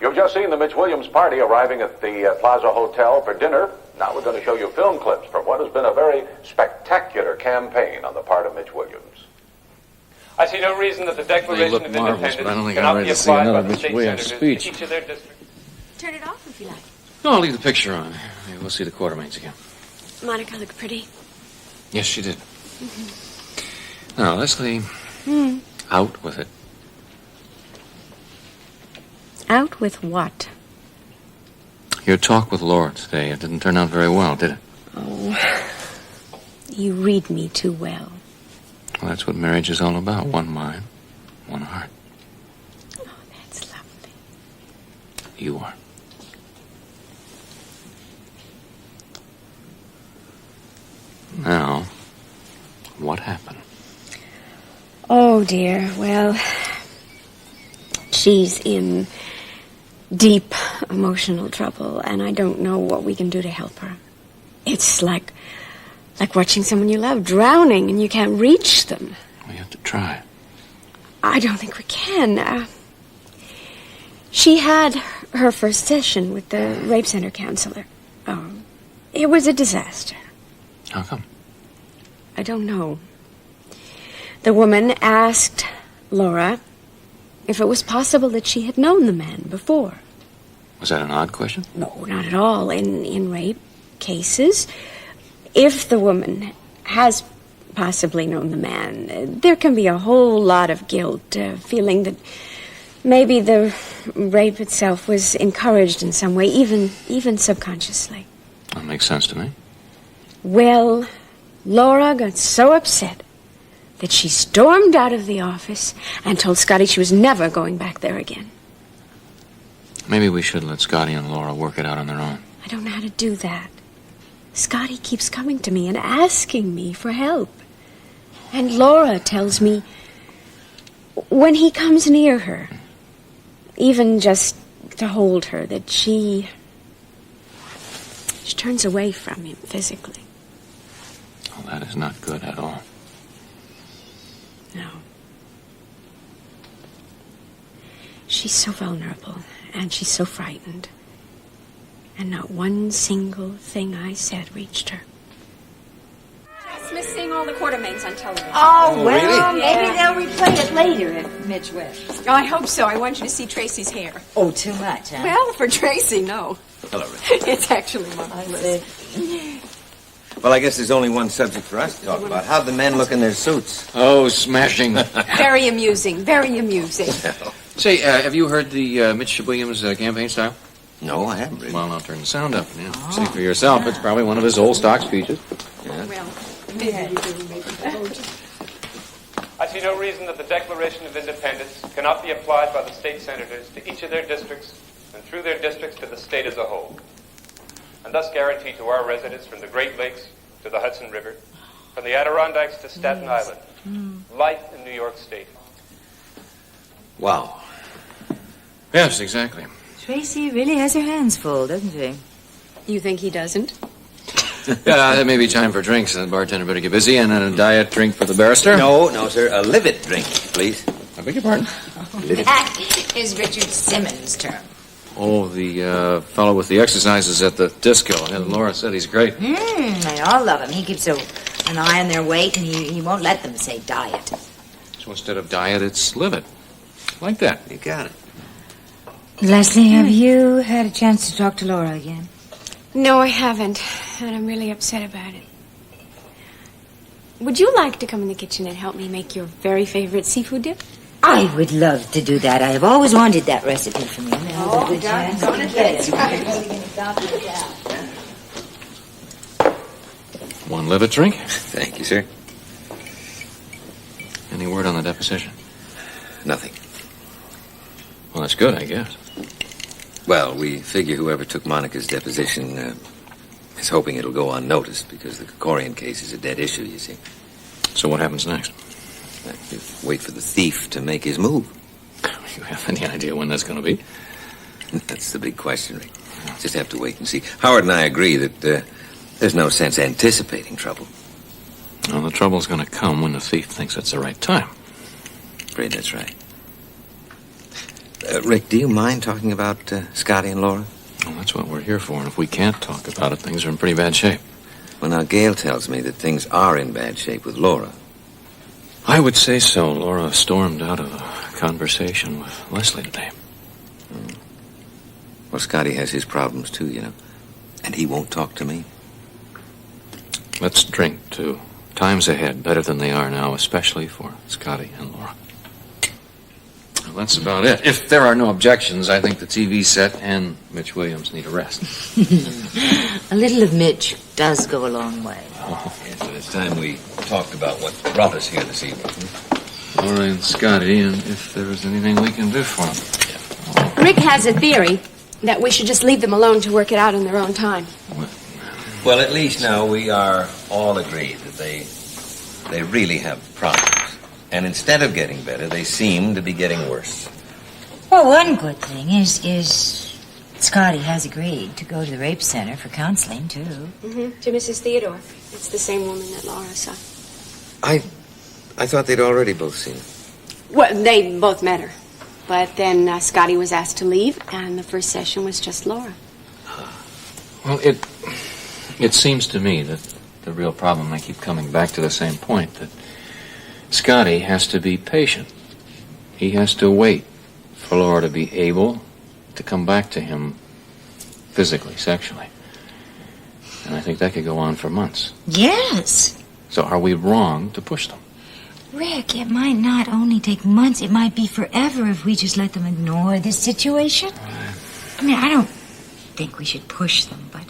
You've just seen the Mitch Williams party arriving at the Plaza Hotel for dinner. Now we're going to show you film clips from what has been a very spectacular campaign on the part of Mitch Williams. I see no reason that the Declaration of Independence cannot be applied by the state senators to each of their districts. Turn it off if you like. No, I'll leave the picture on. Maybe we'll see the Quartermains again. Monica looked pretty. Yes, she did. Mm-hmm. Now, Leslie, out with it. Out with what? Your talk with Laura today, it didn't turn out very well, did it? Oh, you read me too well. Well, that's what marriage is all about. One mind, one heart. Oh, that's lovely. You are. Now, what happened? Oh, dear. Well, she's in deep emotional trouble, and I don't know what we can do to help her. It's like watching someone you love drowning, and you can't reach them. We have to try. I don't think we can. She had her first session with the rape center counselor. It was a disaster. How come? I don't know. The woman asked Laura if it was possible that she had known the man before. Was that an odd question? No, not at all. In rape cases, if the woman has possibly known the man, there can be a whole lot of guilt, feeling that maybe the rape itself was encouraged in some way, even subconsciously. That makes sense to me. Well, Laura got so upset that she stormed out of the office and told Scotty she was never going back there again. Maybe we should let Scotty and Laura work it out on their own. I don't know how to do that. Scotty keeps coming to me and asking me for help. And Laura tells me when he comes near her, even just to hold her, that she turns away from him physically. Well, that is not good at all. No. She's so vulnerable, and she's so frightened. And not one single thing I said reached her. Just miss seeing all the Quartermains on television. Oh, well, really? Maybe they'll replay it later if Mitch wishes. Oh, I hope so. I want you to see Tracy's hair. Oh, too much, huh? Well, for Tracy, no. Hello, Rick. It's actually marvelous. Well, I guess there's only one subject for us to talk about. How'd the men look in their suits? Oh, smashing. Very amusing. Very amusing. Say, have you heard the Mitch Williams campaign style? No, I haven't really. Well, I'll turn the sound up. Yeah. See for yourself. It's probably one of his old stock speeches. Yeah. Well, maybe you didn't make the vote. I see no reason that the Declaration of Independence cannot be applied by the state senators to each of their districts and through their districts to the state as a whole, and thus guarantee to our residents from the Great Lakes to the Hudson River, from the Adirondacks to Staten Island, life in New York State. Wow. Yes, exactly. Tracy really has her hands full, doesn't she? You think he doesn't? Yeah, that may be time for drinks. The bartender better get busy. And a diet drink for the barrister. No, sir. A livid drink, please. I beg your pardon? That is Richard Simmons' term. Oh, the fellow with the exercises at the disco. Yeah, Laura said he's great. They all love him. He keeps an eye on their weight, and he won't let them say diet. So instead of diet, it's livid. Like that. You got it. Leslie, have you had a chance to talk to Laura again? No, I haven't, and I'm really upset about it. Would you like to come in the kitchen and help me make your very favorite seafood dip? I would love to do that. I have always wanted that recipe from you. Now's a good chance to get it. One livid drink? Thank you, sir. Any word on the deposition? Nothing. Well, that's good, I guess. Well, we figure whoever took Monica's deposition is hoping it'll go unnoticed because the Krikorian case is a dead issue, you see. So what happens next? You wait for the thief to make his move. You have any idea when that's going to be? That's the big question, Rick. Just have to wait and see. Howard and I agree that there's no sense anticipating trouble. Well, the trouble's going to come when the thief thinks it's the right time. Afraid that's right. Rick, do you mind talking about Scotty and Laura? Well, that's what we're here for, and if we can't talk about it, things are in pretty bad shape. Well, now, Gail tells me that things are in bad shape with Laura. I would say so. Laura stormed out of a conversation with Leslie today. Well, Scotty has his problems, too, you know. And he won't talk to me. Let's drink to times ahead, better than they are now, especially for Scotty and Laura. Well, that's about it. If there are no objections, I think the TV set and Mitch Williams need a rest. A little of Mitch does go a long way. Yes, but it's time we talked about what brought us here this evening. Laura and Scotty, and if there is anything we can do for them. Rick has a theory that we should just leave them alone to work it out in their own time. Well, at least now we are all agreed that they really have problems. And instead of getting better, they seem to be getting worse. Well, one good thing is Scotty has agreed to go to the rape center for counseling, too. Mm-hmm. To Mrs. Theodore. It's the same woman that Laura saw. I thought they'd already both seen it. Well, they both met her. But then Scotty was asked to leave, and the first session was just Laura. Well, it seems to me that the real problem, I keep coming back to the same point, that Scotty has to be patient. He has to wait for Laura to be able to come back to him physically, sexually. And I think that could go on for months. Yes. So are we wrong to push them? Rick, it might not only take months, it might be forever if we just let them ignore this situation. I mean, I don't think we should push them, but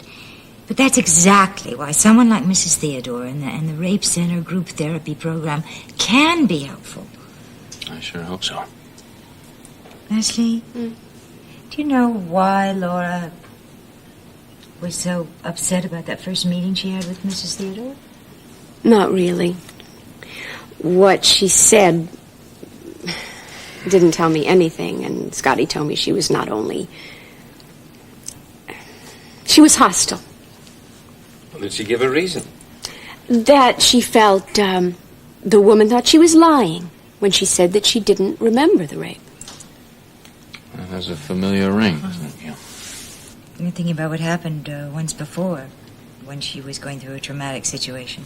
that's exactly why someone like Mrs. Theodore and the Rape Center group therapy program can be helpful. I sure hope so. Leslie, do you know why Laura was so upset about that first meeting she had with Mrs. Theodore? Not really. What she said didn't tell me anything, and Scotty told me she was not only... She was hostile. Well, did she give a reason? That she felt the woman thought she was lying when she said that she didn't remember the rape. That has a familiar ring, doesn't it? Yeah. You're thinking about what happened once before, when she was going through a traumatic situation.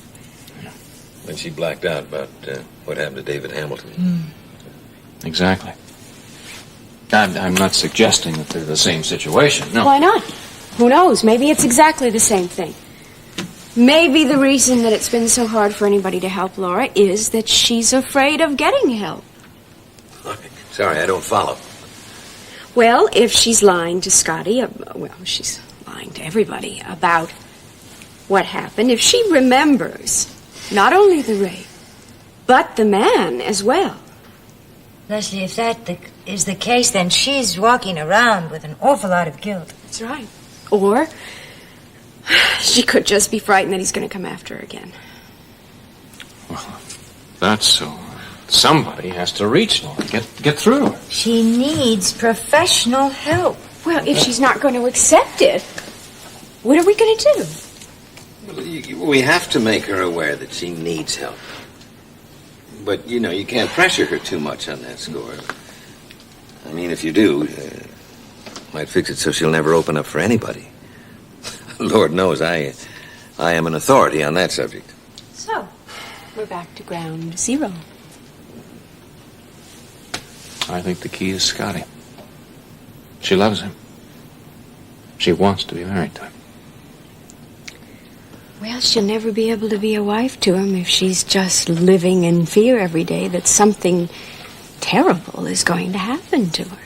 When she blacked out about what happened to David Hamilton. Exactly. I'm not suggesting that they're the same situation, no. Why not? Who knows? Maybe it's exactly the same thing. Maybe the reason that it's been so hard for anybody to help Laura is that she's afraid of getting help. Sorry, I don't follow. Well, if she's lying to Scotty, she's lying to everybody about what happened. If she remembers not only the rape, but the man as well. Leslie, if that is the case, then she's walking around with an awful lot of guilt. That's right. Or she could just be frightened that he's going to come after her again. Well, that's so. Somebody has to reach Laura, get through her. She needs professional help. Well, if she's not going to accept it, what are we going to do? We have to make her aware that she needs help. But, you can't pressure her too much on that score. I mean, if you do, might fix it so she'll never open up for anybody. Lord knows I am an authority on that subject. So, we're back to ground zero. I think the key is Scotty. She loves him. She wants to be married to him. Well, she'll never be able to be a wife to him if she's just living in fear every day that something terrible is going to happen to her.